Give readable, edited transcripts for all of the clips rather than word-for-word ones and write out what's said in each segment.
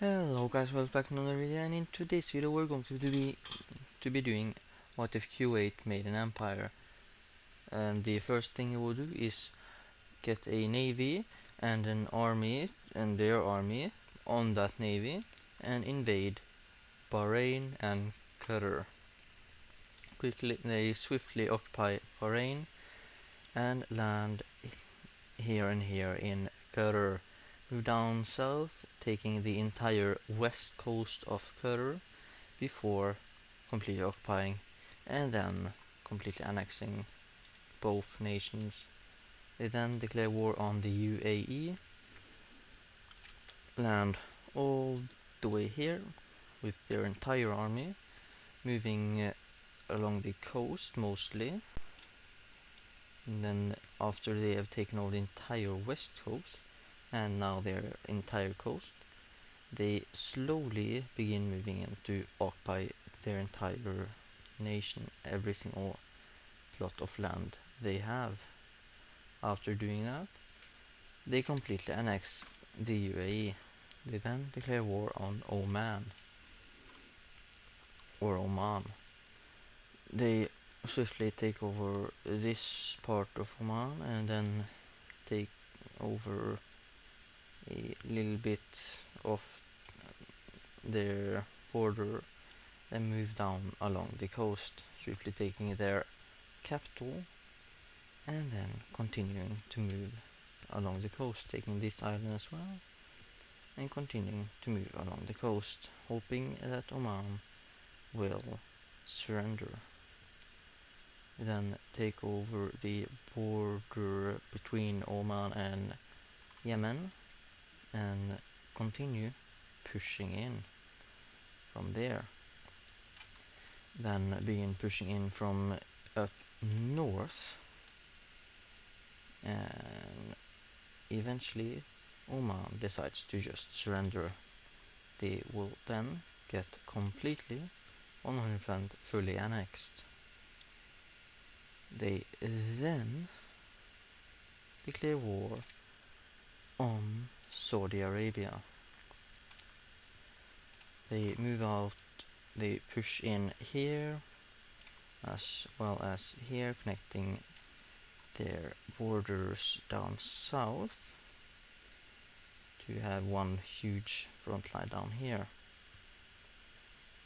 Hello guys, welcome back to another video, and in today's video we're going to be doing what if Kuwait made an empire. And the first thing you will do is get a navy and an army and their army on that navy and invade Bahrain and Qatar. They swiftly occupy Bahrain and land here and here in Qatar. Move down south, taking the entire west coast of Qatar before completely occupying and then completely annexing both nations. They then declare war on the UAE, land all the way here with their entire army, moving along the coast mostly. And then after they have taken over the entire west coast and now their entire coast, they slowly begin moving in to occupy their entire nation, every single plot of land they have. After doing that, they completely annex the UAE. They then declare war on Oman or Oman. They swiftly take over this part of Oman and then take over a little bit of their border and move down along the coast, swiftly taking their capital and then continuing to move along the coast, taking this island as well and continuing to move along the coast, hoping that Oman will surrender. Then take over the border between Oman and Yemen and continue pushing in from there. Then begin pushing in from up north, and eventually Oman decides to just surrender. They will then get completely 100% fully annexed. They then declare war on Saudi Arabia. They move out, they push in here as well as here, connecting their borders down south to have one huge front line down here.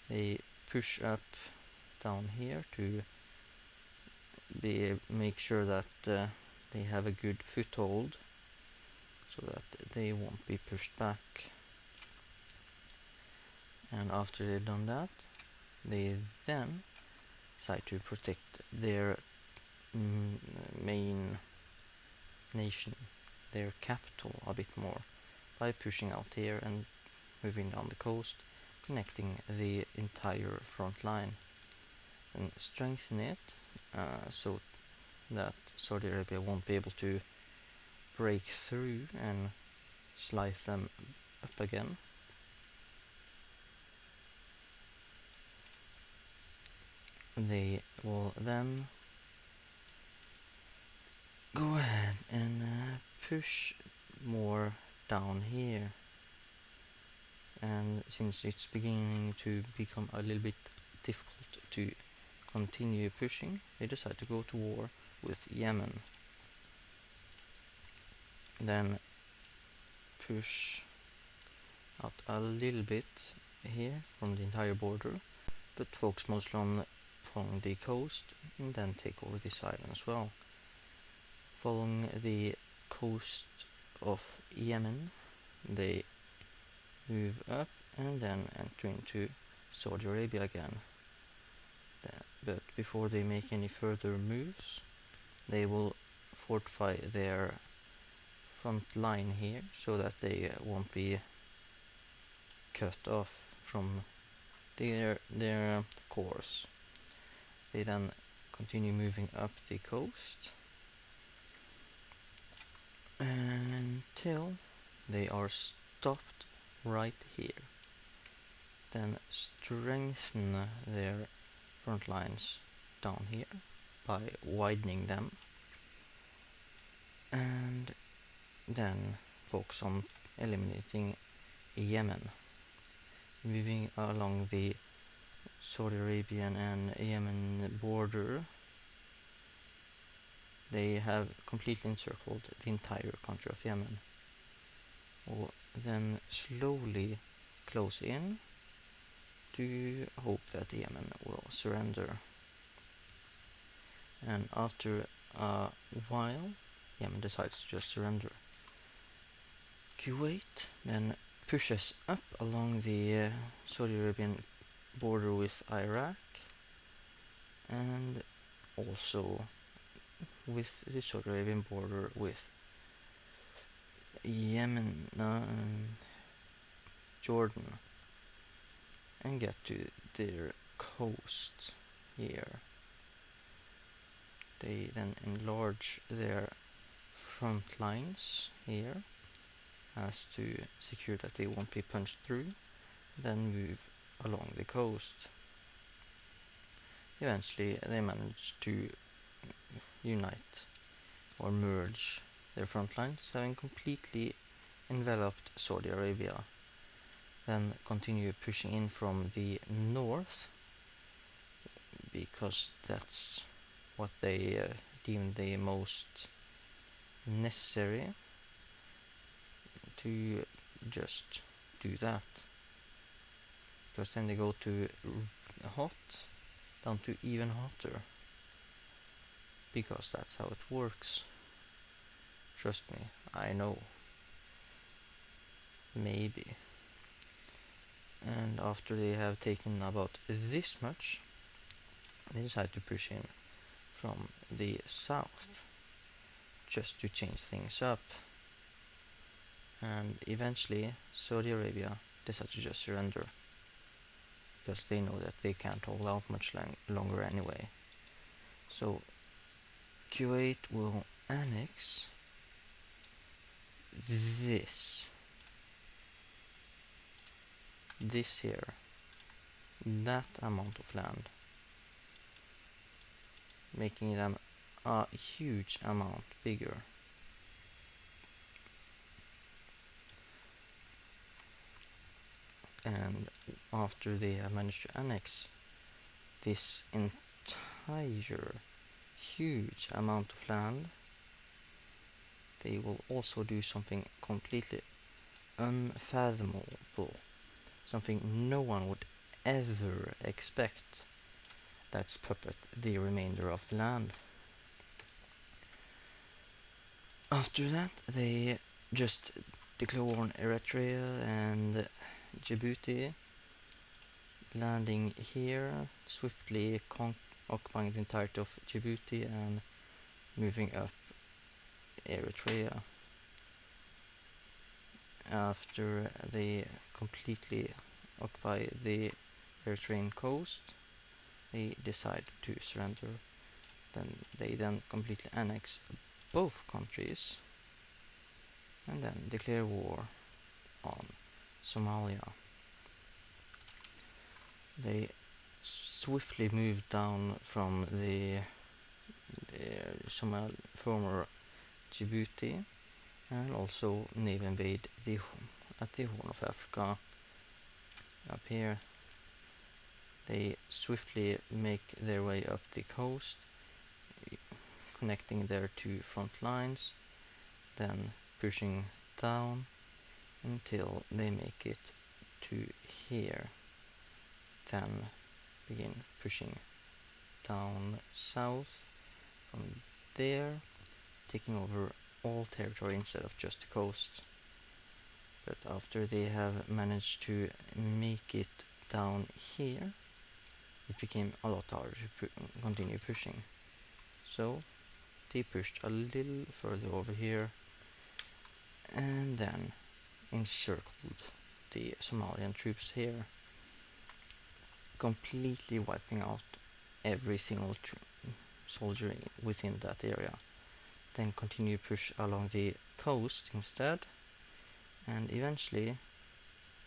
They push up down here to make sure that they have a good foothold so that they won't be pushed back. And after they've done that, they then decide to protect their main nation, their capital, a bit more by pushing out here and moving down the coast, connecting the entire front line and strengthen it so that Saudi Arabia won't be able to break through and slice them up again. They will then go ahead and push more down here, and since it's beginning to become a little bit difficult to continue pushing, they decide to go to war with Yemen. Then push out a little bit here from the entire border, but focus mostly on the coast and then take over this island as well. Following the coast of Yemen, they move up and then enter into Saudi Arabia again. But before they make any further moves, they will fortify their front line here so that they won't be cut off from their course. They then continue moving up the coast until they are stopped right here. Then strengthen their front lines down here by widening them, and then focus on eliminating Yemen. moving along the Saudi Arabian and Yemen border. They have completely encircled the entire country of Yemen. Will then slowly close in to hope that Yemen will surrender. And after a while, Yemen decides to just surrender. Kuwait then pushes up along the Saudi Arabian border with Iraq and also with the Saudi Arabian border with Yemen and Jordan, and get to their coast here. They then enlarge their front lines here as to secure that they won't be punched through, then move along the coast. Eventually they manage to unite or merge their front lines, having completely enveloped Saudi Arabia. Then continue pushing in from the north, because that's what they deem the most necessary to just do that. Because then they go to hot down to even hotter, because that's how it works. Trust me, I know. Maybe. And after they have taken about this much, they decide to push in from the south, just to change things up. And eventually Saudi Arabia decides to just surrender, because they know that they can't hold out much longer anyway. So Kuwait will annex this here, that amount of land, making them a huge amount bigger. And after they have managed to annex this entire huge amount of land, they will also do something completely unfathomable, something no one would ever expect. That's puppet the remainder of the land. After that, they just declare war on Eritrea and Djibouti, landing here, swiftly occupying the entirety of Djibouti and moving up Eritrea. After they completely occupy the Eritrean coast, they decide to surrender. They then completely annex both countries and then declare war on Somalia. They swiftly moved down from the former Djibouti, and also naval invade at the Horn of Africa up here. They swiftly make their way up the coast, connecting their two front lines, then pushing down until they make it to here, then begin pushing down south from there, taking over all territory instead of just the coast. But after they have managed to make it down here, it became a lot harder to continue pushing. So they pushed a little further over here and then encircled the Somalian troops here, completely wiping out every single soldier within that area. Then continue push along the coast instead, and eventually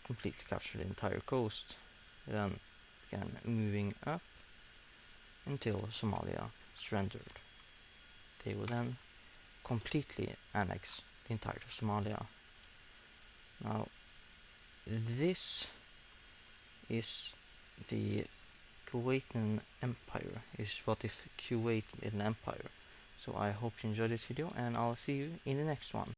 completely capture the entire coast. Then began moving up until Somalia surrendered. They will then completely annex the entirety of Somalia. Now, this is the Kuwaitian Empire. Is what if Kuwait made an empire? So I hope you enjoyed this video, and I'll see you in the next one.